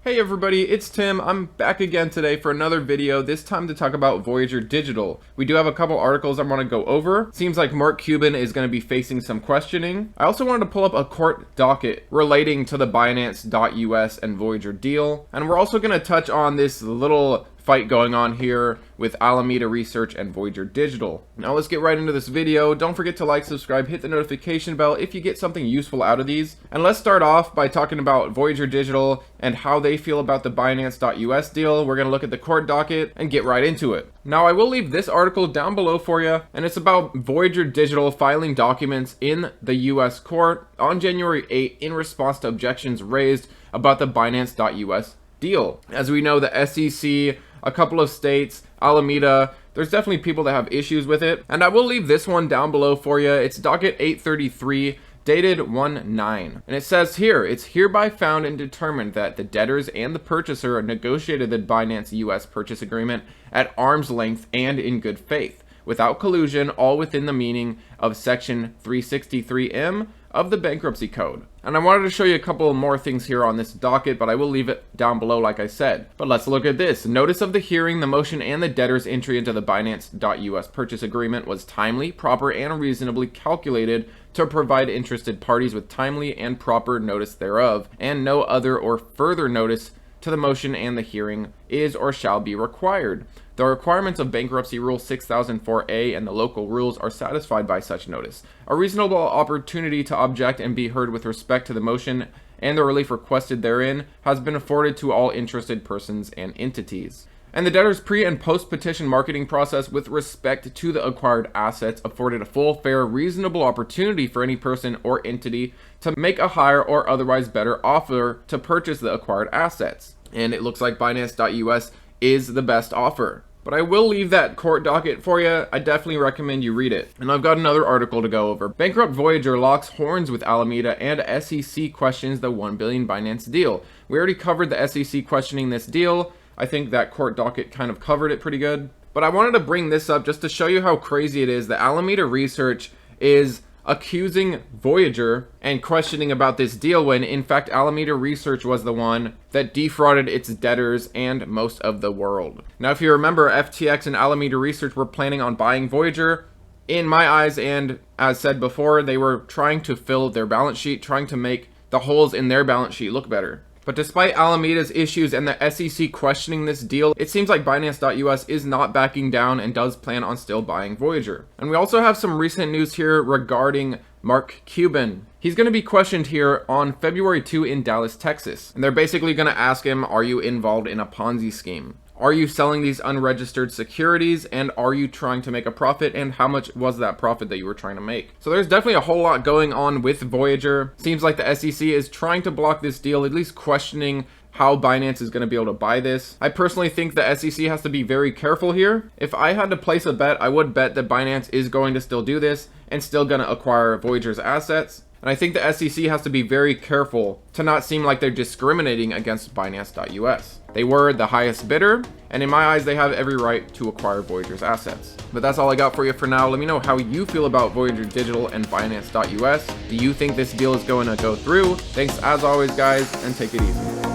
Hey everybody, it's Tim. I'm back again today for another video, this time to talk about Voyager Digital. We do have a couple articles I want to go over. Seems like Mark Cuban is going to be facing some questioning. I also wanted to pull up a court docket relating to the Binance.us and Voyager deal. And we're also going to touch on this little fight going on here with Alameda Research and Voyager Digital. Now let's get right into this video. Don't forget to like, subscribe, hit the notification bell if you get something useful out of these. And let's start off by talking about Voyager Digital and how they feel about the Binance.us deal. We're going to look at the court docket and get right into it. Now I will leave this article down below for you, and it's about Voyager Digital filing documents in the US court on January 8 in response to objections raised about the Binance.us deal. As we know, the SEC, a couple of states, Alameda, there's definitely people that have issues with it, and I will leave this one down below for you. It's docket 833 dated 1/9, and it says here, it's hereby found and determined that the debtors and the purchaser negotiated the Binance US purchase agreement at arm's length and in good faith, without collusion, all within the meaning of section 363M of the bankruptcy code. And I wanted to show you a couple more things here on this docket, but I will leave it down below like I said. But let's look at this. Notice of the hearing, the motion, and the debtor's entry into the Binance.us purchase agreement was timely, proper, and reasonably calculated to provide interested parties with timely and proper notice thereof, and no other or further notice to the motion and the hearing is or shall be required. The requirements of Bankruptcy Rule 6004A and the local rules are satisfied by such notice. A reasonable opportunity to object and be heard with respect to the motion and the relief requested therein has been afforded to all interested persons and entities. And the debtor's pre- and post-petition marketing process with respect to the acquired assets afforded a full, fair, reasonable opportunity for any person or entity to make a higher or otherwise better offer to purchase the acquired assets. And it looks like Binance.us is the best offer. But I will leave that court docket for you. I definitely recommend you read it. And I've got another article to go over. Bankrupt Voyager locks horns with Alameda and SEC questions the $1 billion Binance deal. We already covered the SEC questioning this deal. I think that court docket kind of covered it pretty good. But I wanted to bring this up just to show you how crazy it is that Alameda Research is accusing Voyager and questioning about this deal when in fact Alameda Research was the one that defrauded its debtors and most of the world. Now if you remember, FTX and Alameda Research were planning on buying Voyager. In my eyes, and as said before, they were trying to fill their balance sheet, trying to make the holes in their balance sheet look better. But despite Alameda's issues and the SEC questioning this deal, it seems like Binance.us is not backing down and does plan on still buying Voyager. And we also have some recent news here regarding Mark Cuban. He's going to be questioned here on February 2 in Dallas, Texas. And they're basically going to ask him, are you involved in a Ponzi scheme? Are you selling these unregistered securities, and are you trying to make a profit, and how much was that profit that you were trying to make? So there's definitely a whole lot going on with Voyager. Seems like the SEC is trying to block this deal, at least questioning how Binance is going to be able to buy this. I personally think the SEC has to be very careful here. If I had to place a bet, I would bet that Binance is going to still do this and still going to acquire Voyager's assets. And I think the SEC has to be very careful to not seem like they're discriminating against Binance.us. They were the highest bidder, and in my eyes, they have every right to acquire Voyager's assets. But that's all I got for you for now. Let me know how you feel about Voyager Digital and Binance.us. Do you think this deal is going to go through? Thanks as always, guys, and take it easy.